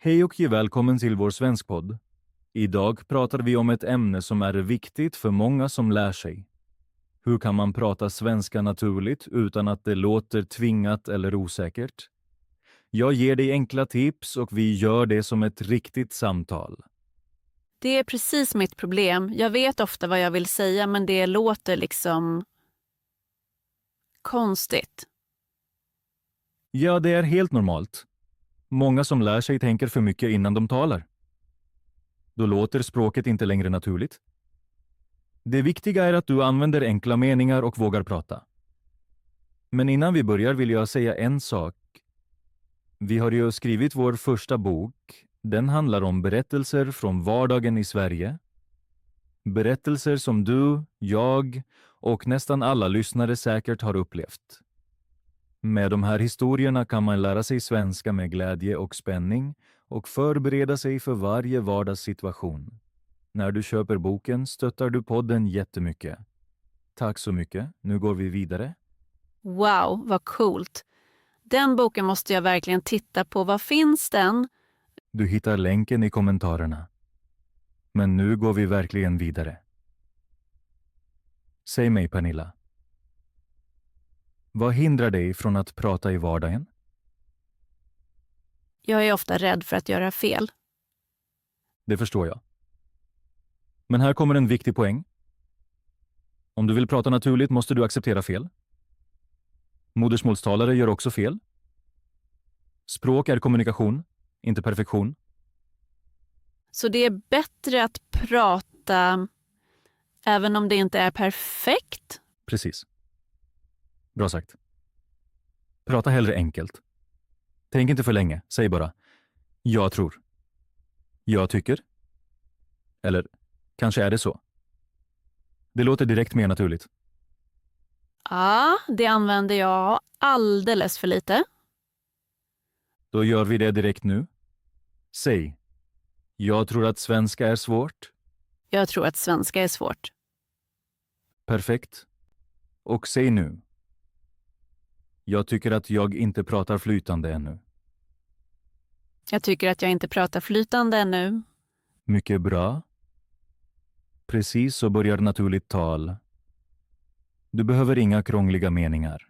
Hej och välkommen till vår svenskpodd. Idag pratar vi om ett ämne som är viktigt för många som lär sig. Hur kan man prata svenska naturligt utan att det låter tvingat eller osäkert? Jag ger dig enkla tips och vi gör det som ett riktigt samtal. Det är precis mitt problem. Jag vet ofta vad jag vill säga, men det låter liksom konstigt. Ja, det är helt normalt. Många som lär sig tänker för mycket innan de talar. Då låter språket inte längre naturligt. Det viktiga är att du använder enkla meningar och vågar prata. Men innan vi börjar vill jag säga en sak. Vi har ju skrivit vår första bok. Den handlar om berättelser från vardagen i Sverige. Berättelser som du, jag och nästan alla lyssnare säkert har upplevt. Med de här historierna kan man lära sig svenska med glädje och spänning och förbereda sig för varje vardagssituation. När du köper boken stöttar du podden jättemycket. Tack så mycket. Nu går vi vidare. Wow, vad coolt. Den boken måste jag verkligen titta på. Var finns den? Du hittar länken i kommentarerna. Men nu går vi verkligen vidare. Säg mig, Pernilla. Vad hindrar dig från att prata i vardagen? Jag är ofta rädd för att göra fel. Det förstår jag. Men här kommer en viktig poäng. Om du vill prata naturligt måste du acceptera fel. Modersmålstalare gör också fel. Språk är kommunikation, inte perfektion. Så det är bättre att prata även om det inte är perfekt? Precis. Bra sagt. Prata hellre enkelt. Tänk inte för länge, säg bara jag tror. Jag tycker. Eller kanske är det så. Det låter direkt mer naturligt. Ja, det använder jag alldeles för lite. Då gör vi det direkt nu. Säg. Jag tror att svenska är svårt. Jag tror att svenska är svårt. Perfekt. Och säg nu. Jag tycker att jag inte pratar flytande ännu. Jag tycker att jag inte pratar flytande ännu. Mycket bra. Precis så börjar naturligt tal. Du behöver inga krångliga meningar.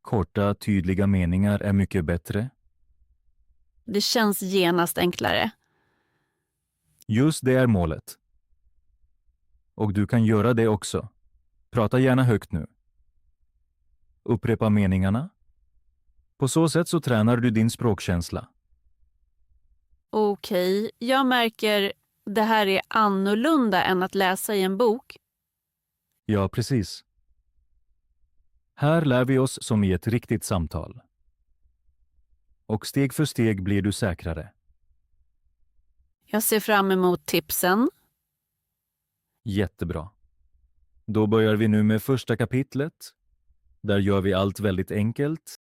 Korta, tydliga meningar är mycket bättre. Det känns genast enklare. Just det är målet. Och du kan göra det också. Prata gärna högt nu. Upprepa meningarna. På så sätt så tränar du din språkkänsla. Okej, jag märker det här är annorlunda än att läsa i en bok. Ja, precis. Här lär vi oss som i ett riktigt samtal. Och steg för steg blir du säkrare. Jag ser fram emot tipsen. Jättebra. Då börjar vi nu med första kapitlet. Där gör vi allt väldigt enkelt.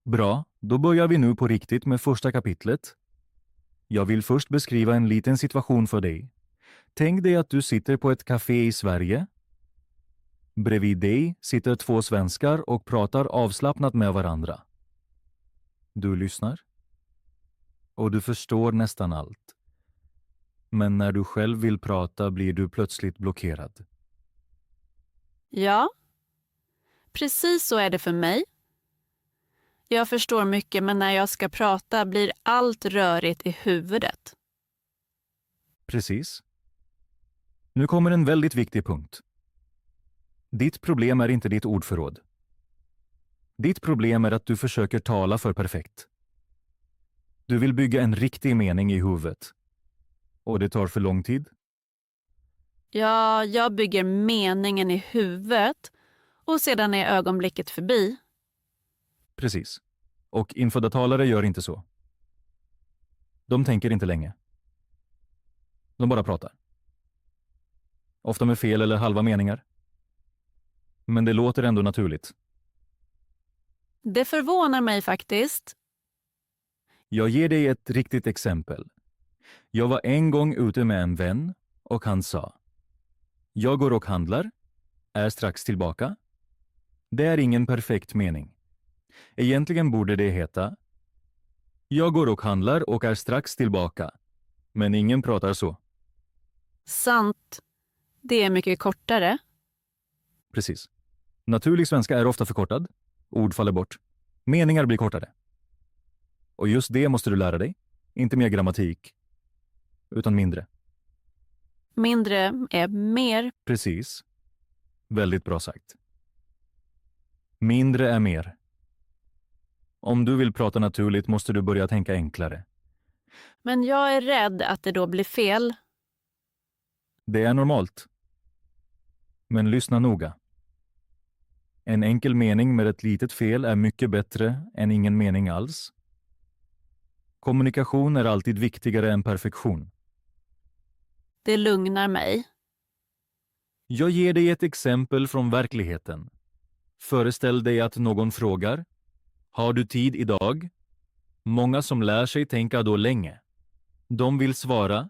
Bra, då börjar vi nu på riktigt med första kapitlet. Jag vill först beskriva en liten situation för dig. Tänk dig att du sitter på ett café i Sverige. Bredvid dig sitter två svenskar och pratar avslappnat med varandra. Du lyssnar. Och du förstår nästan allt. Men när du själv vill prata blir du plötsligt blockerad. Ja, precis så är det för mig. Jag förstår mycket, men när jag ska prata blir allt rörigt i huvudet. Precis. Nu kommer en väldigt viktig punkt. Ditt problem är inte ditt ordförråd. Ditt problem är att du försöker tala för perfekt. Du vill bygga en riktig mening i huvudet. Och det tar för lång tid. Ja, jag bygger meningen i huvudet och sedan är ögonblicket förbi. Precis. Och infödda talare gör inte så. De tänker inte länge. De bara pratar. Ofta med fel eller halva meningar. Men det låter ändå naturligt. Det förvånar mig faktiskt. Jag ger dig ett riktigt exempel. Jag var en gång ute med en vän och han sa: jag går och handlar, är strax tillbaka. Det är ingen perfekt mening. Egentligen borde det heta: jag går och handlar och är strax tillbaka. Men ingen pratar så. Sant. Det är mycket kortare. Precis. Naturlig svenska är ofta förkortad. Ord faller bort. Meningar blir kortare. Och just det måste du lära dig. Inte mer grammatik, utan mindre. Mindre är mer. Precis. Väldigt bra sagt. Mindre är mer. Om du vill prata naturligt måste du börja tänka enklare. Men jag är rädd att det då blir fel. Det är normalt. Men lyssna noga. En enkel mening med ett litet fel är mycket bättre än ingen mening alls. Kommunikation är alltid viktigare än perfektion. Det lugnar mig. Jag ger dig ett exempel från verkligheten. Föreställ dig att någon frågar: har du tid idag? Många som lär sig tänka då länge. De vill svara: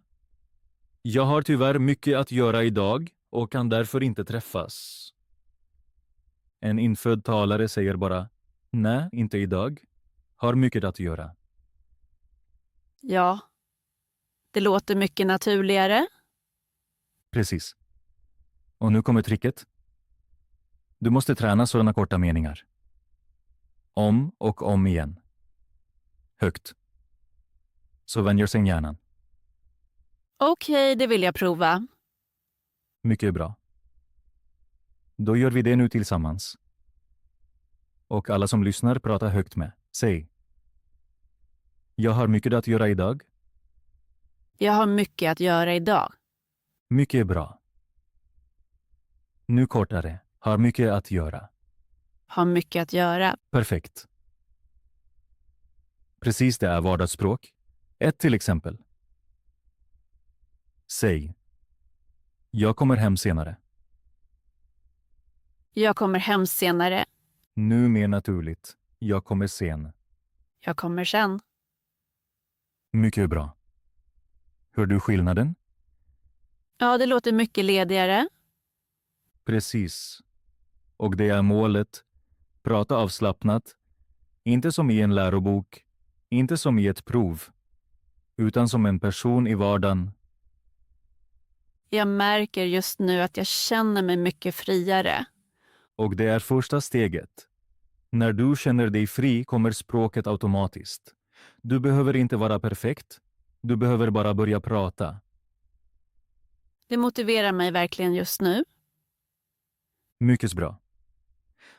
jag har tyvärr mycket att göra idag och kan därför inte träffas. En infödd talare säger bara: nej, inte idag. Har mycket att göra. Ja. Det låter mycket naturligare. Precis. Och nu kommer tricket. Du måste träna sådana korta meningar. Om och om igen. Högt. Så vänjer sig hjärnan. Okej, det vill jag prova. Mycket bra. Då gör vi det nu tillsammans. Och alla som lyssnar pratar högt med. Säg: jag har mycket att göra idag. Jag har mycket att göra idag. Mycket bra. Nu kortare. Har mycket att göra. Har mycket att göra. Perfekt. Precis, det är vardagsspråk. Ett till exempel. Säg: jag kommer hem senare. Jag kommer hem senare. Nu mer naturligt. Jag kommer sen. Jag kommer sen. Mycket bra. Hör du skillnaden? Ja, det låter mycket ledigare. Precis. Och det är målet. Prata avslappnat. Inte som i en lärobok. Inte som i ett prov. Utan som en person i vardagen. Jag märker just nu att jag känner mig mycket friare. Och det är första steget. När du känner dig fri kommer språket automatiskt. Du behöver inte vara perfekt. Du behöver bara börja prata. Det motiverar mig verkligen just nu. Mycket bra.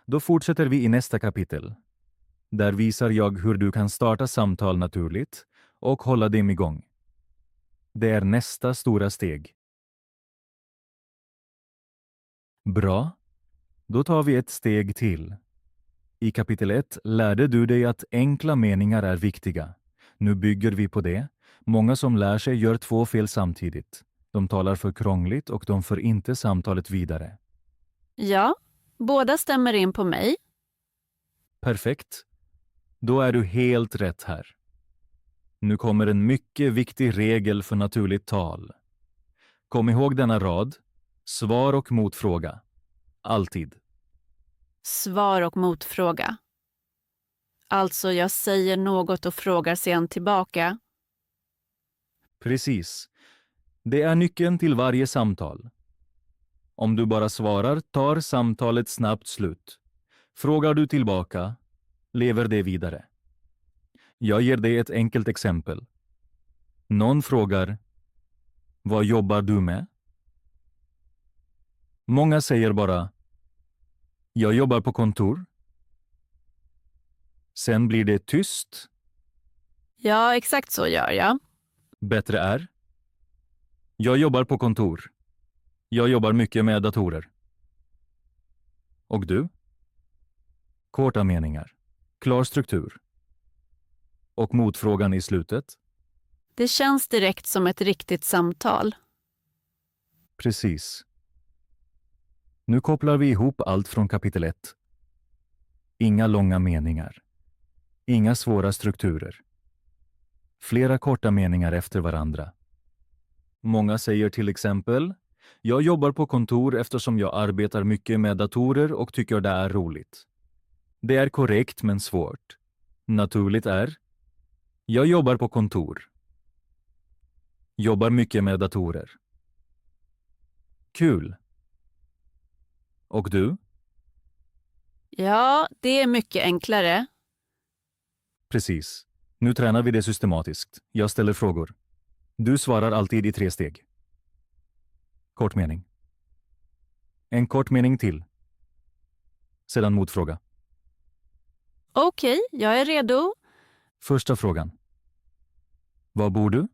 Då fortsätter vi i nästa kapitel. Där visar jag hur du kan starta samtal naturligt och hålla dem igång. Det är nästa stora steg. Bra. Då tar vi ett steg till. I kapitel 1 lärde du dig att enkla meningar är viktiga. Nu bygger vi på det. Många som lär sig gör 2 fel samtidigt. De talar för krångligt och de för inte samtalet vidare. Ja, båda stämmer in på mig. Perfekt. Då är du helt rätt här. Nu kommer en mycket viktig regel för naturligt tal. Kom ihåg denna rad. Svar och motfråga. Alltid. Svar och motfråga. Alltså, jag säger något och frågar sen tillbaka. Precis. Det är nyckeln till varje samtal. Om du bara svarar tar samtalet snabbt slut. Frågar du tillbaka, lever det vidare. Jag ger dig ett enkelt exempel. Någon frågar: vad jobbar du med? Många säger bara: jag jobbar på kontor. Sen blir det tyst. Ja, exakt så gör jag. Bättre är: jag jobbar på kontor. Jag jobbar mycket med datorer. Och du? Korta meningar. Klar struktur. Och motfrågan i slutet. Det känns direkt som ett riktigt samtal. Precis. Nu kopplar vi ihop allt från kapitel 1. Inga långa meningar. Inga svåra strukturer. Flera korta meningar efter varandra. Många säger till exempel: jag jobbar på kontor eftersom jag arbetar mycket med datorer och tycker det är roligt. Det är korrekt men svårt. Naturligt är: jag jobbar på kontor. Jobbar mycket med datorer. Kul. Och du? Ja, det är mycket enklare. Precis. Nu tränar vi det systematiskt. Jag ställer frågor. Du svarar alltid i 3 steg. Kort mening. En kort mening till. Sedan motfråga. Okej, jag är redo. Första frågan. Var bor du?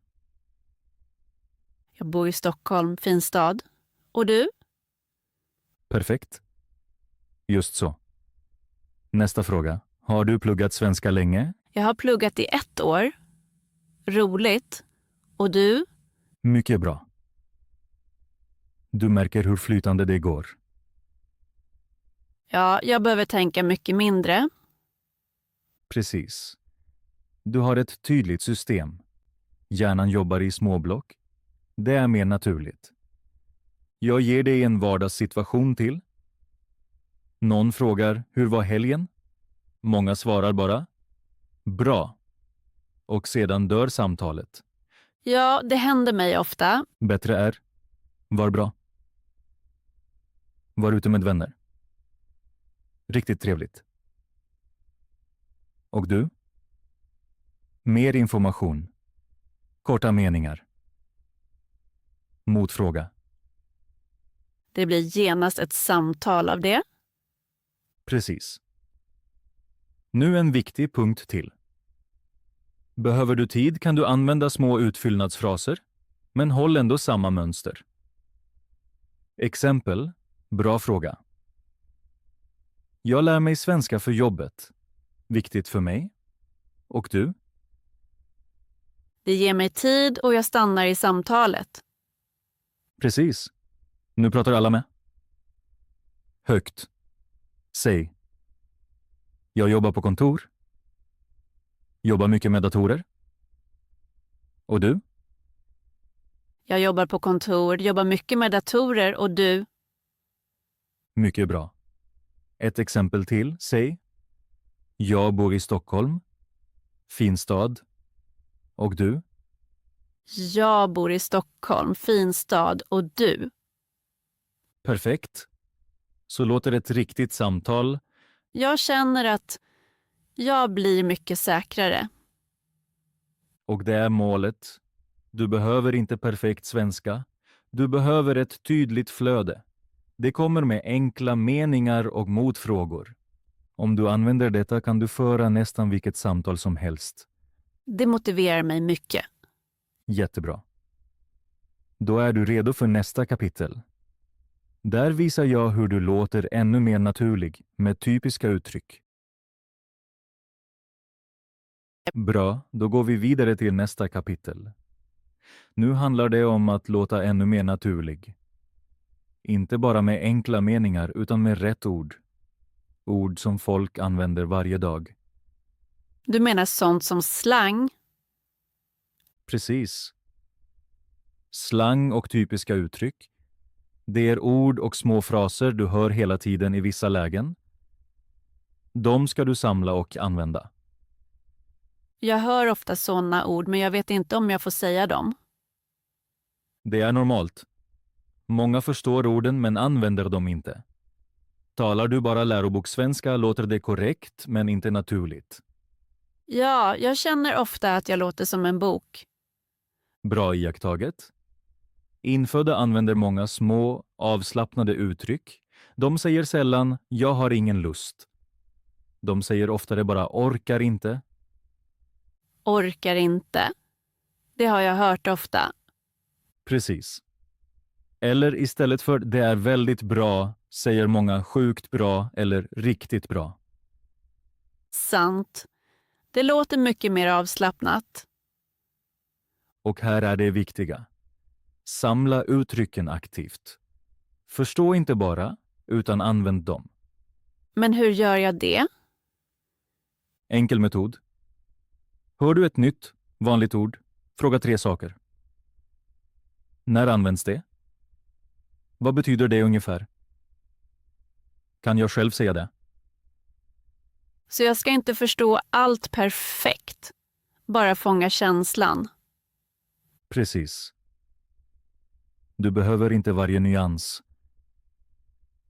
Jag bor i Stockholm, fin stad. Och du? Perfekt. Just så. Nästa fråga. Har du pluggat svenska länge? Jag har pluggat i 1 år. Roligt. Och du? Mycket bra. Du märker hur flytande det går. Ja, jag behöver tänka mycket mindre. Precis. Du har ett tydligt system. Hjärnan jobbar i småblock. Det är mer naturligt. Jag ger dig en vardagssituation till. Någon frågar, hur var helgen? Många svarar bara, bra. Och sedan dör samtalet. Ja, det händer mig ofta. Bättre är, var bra. Var ute med vänner. Riktigt trevligt. Och du? Mer information. Korta meningar. Motfråga. Det blir genast ett samtal av det. Precis. Nu en viktig punkt till. Behöver du tid kan du använda små utfyllnadsfraser, men håll ändå samma mönster. Exempel. Bra fråga. Jag lär mig svenska för jobbet. Viktigt för mig. Och du? Det ger mig tid och jag stannar i samtalet. Precis. Nu pratar alla med. Högt. Säg. Jag jobbar på kontor. Jobbar mycket med datorer. Och du? Jag jobbar på kontor, jobbar mycket med datorer och du? Mycket bra. Ett exempel till. Säg. Jag bor i Stockholm. Fin stad. Och du? Jag bor i Stockholm, fin stad och du? Perfekt. Så låter ett riktigt samtal. Jag känner att jag blir mycket säkrare. Och det är målet. Du behöver inte perfekt svenska. Du behöver ett tydligt flöde. Det kommer med enkla meningar och motfrågor. Om du använder detta kan du föra nästan vilket samtal som helst. Det motiverar mig mycket. Jättebra. Då är du redo för nästa kapitel. Där visar jag hur du låter ännu mer naturlig med typiska uttryck. Bra, då går vi vidare till nästa kapitel. Nu handlar det om att låta ännu mer naturlig. Inte bara med enkla meningar utan med rätt ord. Ord som folk använder varje dag. Du menar sånt som slang? Precis. Slang och typiska uttryck. Det är ord och små fraser du hör hela tiden i vissa lägen. De ska du samla och använda. Jag hör ofta såna ord men jag vet inte om jag får säga dem. Det är normalt. Många förstår orden men använder dem inte. Talar du bara lärobokssvenska låter det korrekt men inte naturligt. Ja, jag känner ofta att jag låter som en bok. Bra iakttaget. Infödda använder många små, avslappnade uttryck. De säger sällan “jag har ingen lust”. De säger oftare bara “orkar inte”. Orkar inte. Det har jag hört ofta. Precis. Eller istället för “det är väldigt bra” säger många “sjukt bra” eller “riktigt bra”. Sant. Det låter mycket mer avslappnat. Och här är det viktiga. Samla uttrycken aktivt. Förstå inte bara, utan använd dem. Men hur gör jag det? Enkel metod. Hör du ett nytt, vanligt ord, fråga 3 saker. När används det? Vad betyder det ungefär? Kan jag själv säga det? Så jag ska inte förstå allt perfekt. Bara fånga känslan. Precis. Du behöver inte varje nyans.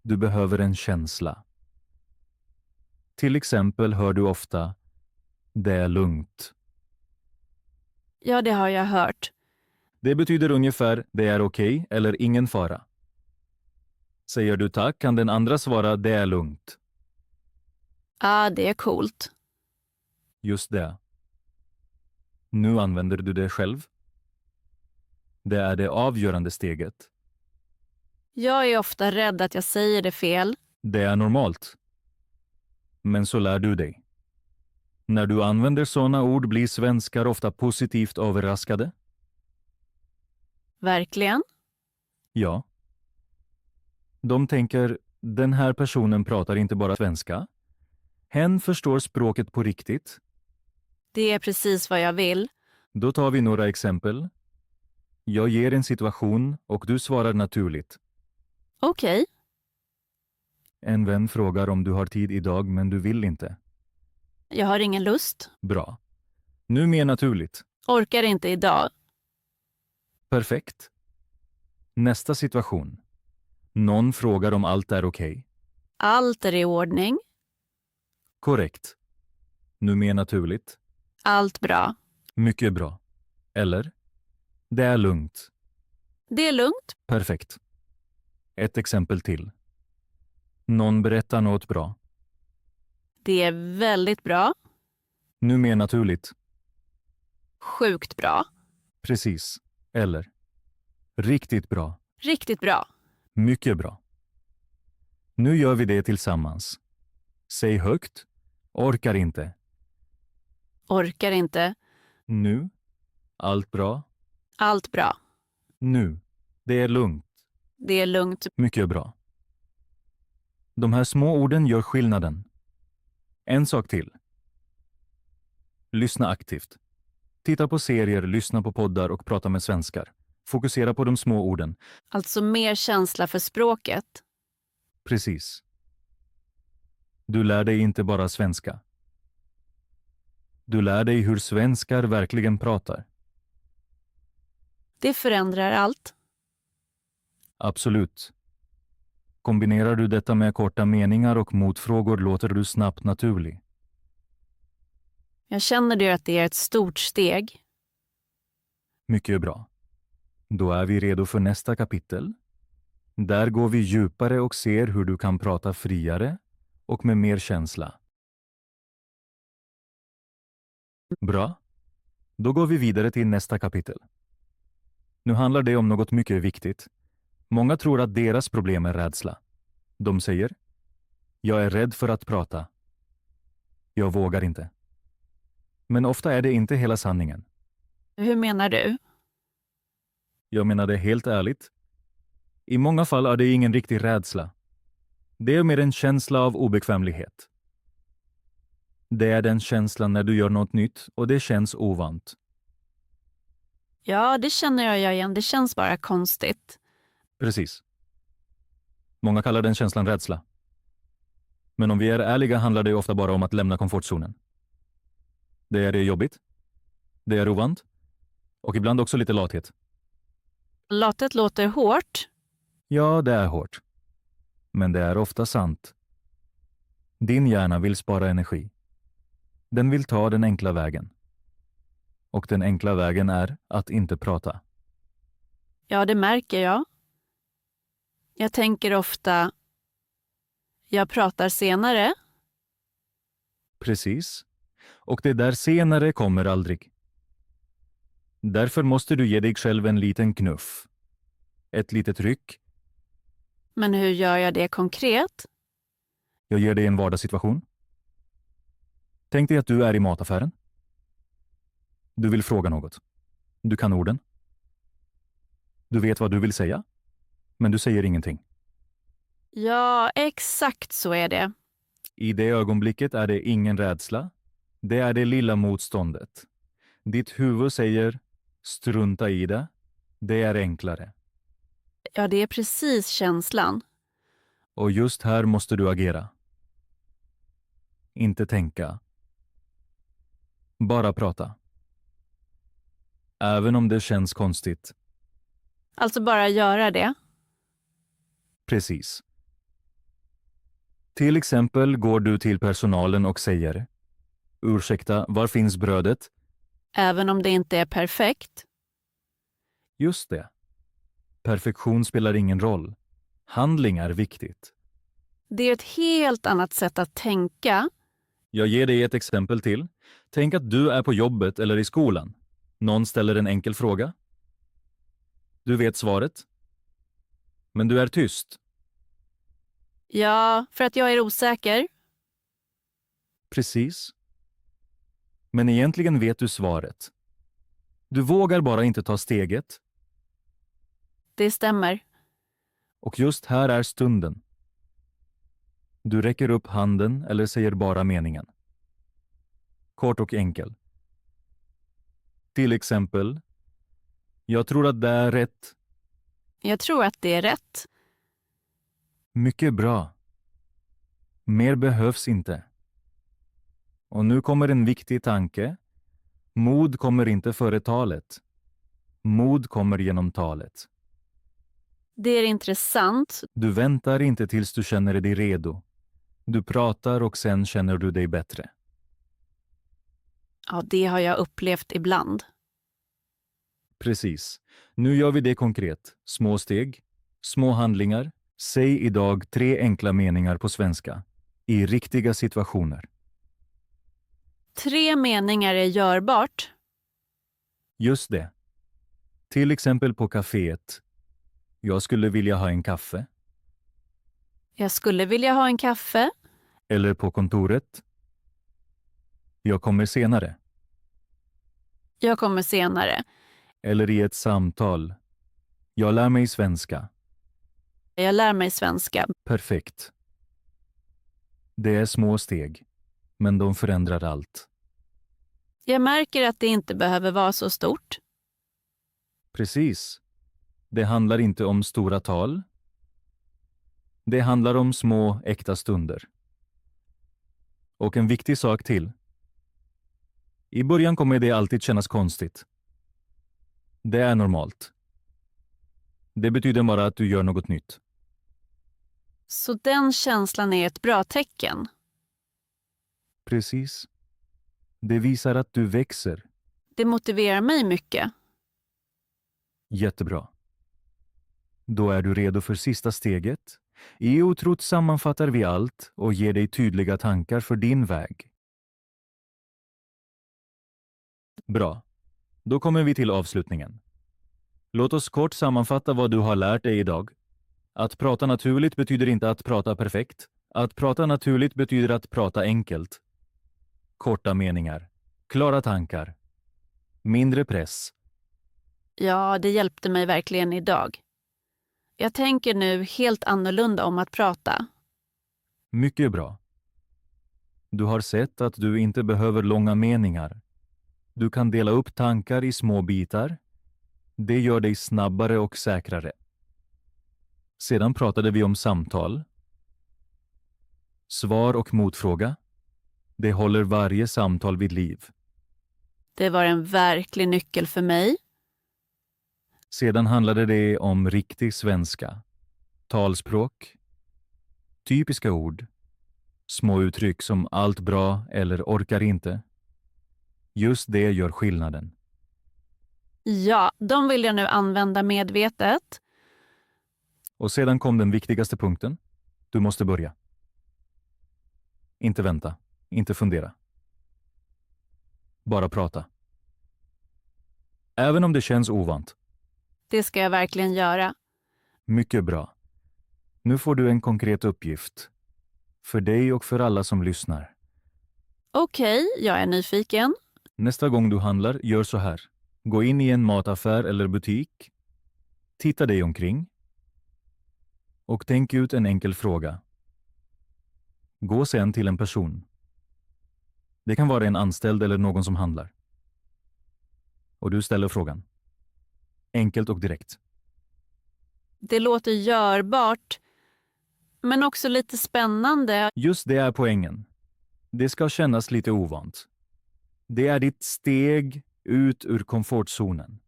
Du behöver en känsla. Till exempel hör du ofta "det är lugnt". Ja, det har jag hört. Det betyder ungefär "det är okej" eller "ingen fara". Säger du tack kan den andra svara "det är lugnt". Det är coolt. Just det. Nu använder du det själv. Det är det avgörande steget. Jag är ofta rädd att jag säger det fel. Det är normalt. Men så lär du dig. När du använder sådana ord blir svenskar ofta positivt överraskade. Verkligen. Ja. De tänker, den här personen pratar inte bara svenska. Hen förstår språket på riktigt. Det är precis vad jag vill. Då tar vi några exempel. Jag ger en situation och du svarar naturligt. Okej. En vän frågar om du har tid idag men du vill inte. Jag har ingen lust. Bra. Nu mer naturligt. Orkar inte idag. Perfekt. Nästa situation. Någon frågar om allt är okej. Allt är i ordning. Korrekt. Nu mer naturligt. Allt bra. Mycket bra. Eller? Det är lugnt. Det är lugnt. Perfekt. Ett exempel till. Någon berättar något bra. Det är väldigt bra. Nu mer naturligt. Sjukt bra. Precis. Eller? Riktigt bra. Riktigt bra. Mycket bra. Nu gör vi det tillsammans. Säg högt. Orkar inte. Orkar inte. Nu. Allt bra. Allt bra. Nu. Det är lugnt. Det är lugnt. Mycket bra. De här små orden gör skillnaden. En sak till. Lyssna aktivt. Titta på serier, lyssna på poddar och prata med svenskar. Fokusera på de små orden. Alltså mer känsla för språket. Precis. Du lär dig inte bara svenska. Du lär dig hur svenskar verkligen pratar. Det förändrar allt. Absolut. Kombinerar du detta med korta meningar och motfrågor låter du snabbt naturlig. Jag känner det att det är ett stort steg. Mycket bra. Då är vi redo för nästa kapitel. Där går vi djupare och ser hur du kan prata friare och med mer känsla. Bra. Då går vi vidare till nästa kapitel. Nu handlar det om något mycket viktigt. Många tror att deras problem är rädsla. De säger, jag är rädd för att prata. Jag vågar inte. Men ofta är det inte hela sanningen. Hur menar du? Jag menar det helt ärligt. I många fall är det ingen riktig rädsla. Det är mer en känsla av obekvämlighet. Det är den känslan när du gör något nytt och det känns ovant. Ja, det känner jag igen. Det känns bara konstigt. Precis. Många kallar den känslan rädsla. Men om vi är ärliga handlar det ofta bara om att lämna komfortzonen. Det är jobbigt. Det är ovant. Och ibland också lite lathet. Lathet låter hårt. Ja, det är hårt. Men det är ofta sant. Din hjärna vill spara energi. Den vill ta den enkla vägen. Och den enkla vägen är att inte prata. Ja, det märker jag. Jag tänker ofta, jag pratar senare. Precis. Och det där senare kommer aldrig. Därför måste du ge dig själv en liten knuff. Ett litet ryck. Men hur gör jag det konkret? Jag ger dig en vardagssituation. Tänk dig att du är i mataffären. Du vill fråga något. Du kan orden. Du vet vad du vill säga. Men du säger ingenting. Ja, exakt så är det. I det ögonblicket är det ingen rädsla. Det är det lilla motståndet. Ditt huvud säger strunta i det. Det är enklare. Ja, det är precis känslan. Och just här måste du agera. inte tänka. Bara prata. Även om det känns konstigt. Alltså bara göra det. Precis. Till exempel går du till personalen och säger: ursäkta, var finns brödet? Även om det inte är perfekt. Just det. Perfektion spelar ingen roll. Handling är viktigt. Det är ett helt annat sätt att tänka. Jag ger dig ett exempel till. Tänk att du är på jobbet eller i skolan. Någon ställer en enkel fråga. Du vet svaret. Men du är tyst. Ja, för att jag är osäker. Precis. Men egentligen vet du svaret. Du vågar bara inte ta steget. Det stämmer. Och just här är stunden. Du räcker upp handen eller säger bara meningen. Kort och enkel. Till exempel: jag tror att det är rätt. Jag tror att det är rätt. Mycket bra. Mer behövs inte. Och nu kommer en viktig tanke. Mod kommer inte före talet. Mod kommer genom talet. Det är intressant. Du väntar inte tills du känner dig redo. Du pratar och sen känner du dig bättre. Ja, det har jag upplevt ibland. Precis. Nu gör vi det konkret. Små steg, små handlingar. Säg idag 3 enkla meningar på svenska. I riktiga situationer. 3 meningar är görbart. Just det. Till exempel på kaféet. Jag skulle vilja ha en kaffe. Jag skulle vilja ha en kaffe. Eller på kontoret. Jag kommer senare. Jag kommer senare. Eller i ett samtal. Jag lär mig svenska. Jag lär mig svenska. Perfekt. Det är små steg, men de förändrar allt. Jag märker att det inte behöver vara så stort. Precis. Det handlar inte om stora tal. Det handlar om små, äkta stunder. Och en viktig sak till. I början kommer det alltid kännas konstigt. Det är normalt. Det betyder bara att du gör något nytt. Så den känslan är ett bra tecken. Precis. Det visar att du växer. Det motiverar mig mycket. Jättebra. Då är du redo för sista steget. I Otrot sammanfattar vi allt och ger dig tydliga tankar för din väg. Bra. Då kommer vi till avslutningen. Låt oss kort sammanfatta vad du har lärt dig idag. Att prata naturligt betyder inte att prata perfekt. Att prata naturligt betyder att prata enkelt. Korta meningar. Klara tankar. Mindre press. Ja, det hjälpte mig verkligen idag. Jag tänker nu helt annorlunda om att prata. Mycket bra. Du har sett att du inte behöver långa meningar. Du kan dela upp tankar i små bitar. Det gör dig snabbare och säkrare. Sedan pratade vi om samtal. Svar och motfråga. Det håller varje samtal vid liv. Det var en verklig nyckel för mig. Sedan handlade det om riktig svenska. Talspråk. Typiska ord. Små uttryck som allt bra eller orkar inte. Just det gör skillnaden. Ja, de vill jag nu använda medvetet. Och sedan kom den viktigaste punkten. Du måste börja. Inte vänta. Inte fundera. Bara prata. Även om det känns ovant. Det ska jag verkligen göra. Mycket bra. Nu får du en konkret uppgift. För dig och för alla som lyssnar. Okej, jag är nyfiken. Nästa gång du handlar, gör så här. Gå in i en mataffär eller butik. Titta dig omkring. Och tänk ut en enkel fråga. Gå sen till en person. Det kan vara en anställd eller någon som handlar. Och du ställer frågan. Enkelt och direkt. Det låter görbart, men också lite spännande. Just det är poängen. Det ska kännas lite ovant. Det är ditt steg ut ur komfortzonen.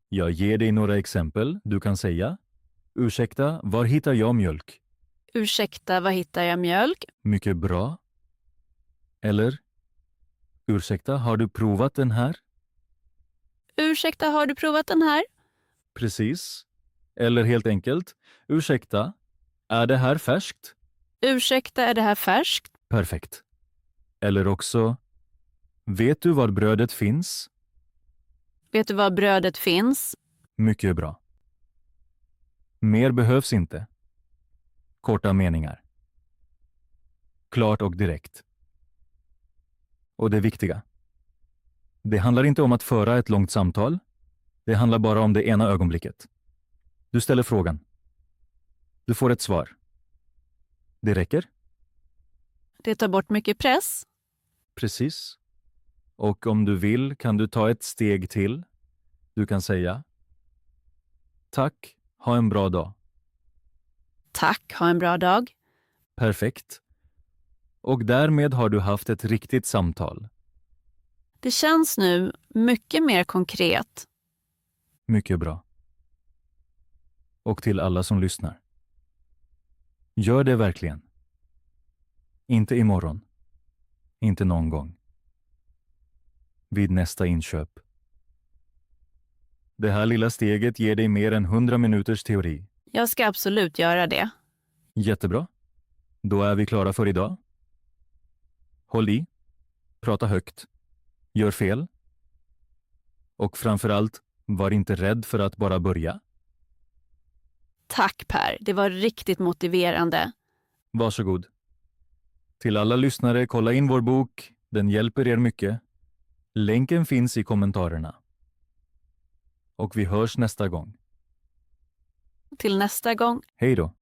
Jag ger dig några exempel. Du kan säga: ursäkta, var hittar jag mjölk? Ursäkta, var hittar jag mjölk? Mycket bra. Eller: ursäkta, har du provat den här? Ursäkta, har du provat den här? Precis. Eller helt enkelt: ursäkta, är det här färskt? Ursäkta, är det här färskt? Perfekt. Eller också: vet du var brödet finns? Vet du var brödet finns? Mycket bra. Mer behövs inte. Korta meningar. Klart och direkt. Och det viktiga: det handlar inte om att föra ett långt samtal. Det handlar bara om det ena ögonblicket. Du ställer frågan. Du får ett svar. Det räcker? Det tar bort mycket press. Precis. Och om du vill kan du ta ett steg till. Du kan säga: tack, ha en bra dag. Tack, ha en bra dag. Perfekt. Och därmed har du haft ett riktigt samtal. Det känns nu mycket mer konkret. Mycket bra. Och till alla som lyssnar: gör det verkligen. Inte imorgon. Inte någon gång. Vid nästa inköp. Det här lilla steget ger dig mer än 100 minuters teori. Jag ska absolut göra det. Jättebra. Då är vi klara för idag. Håll i. Prata högt. Gör fel. Och framförallt, var inte rädd för att bara börja. Tack Per, det var riktigt motiverande. Varsågod. Till alla lyssnare, kolla in vår bok. Den hjälper er mycket. Länken finns i kommentarerna. Och vi hörs nästa gång. Till nästa gång. Hej då.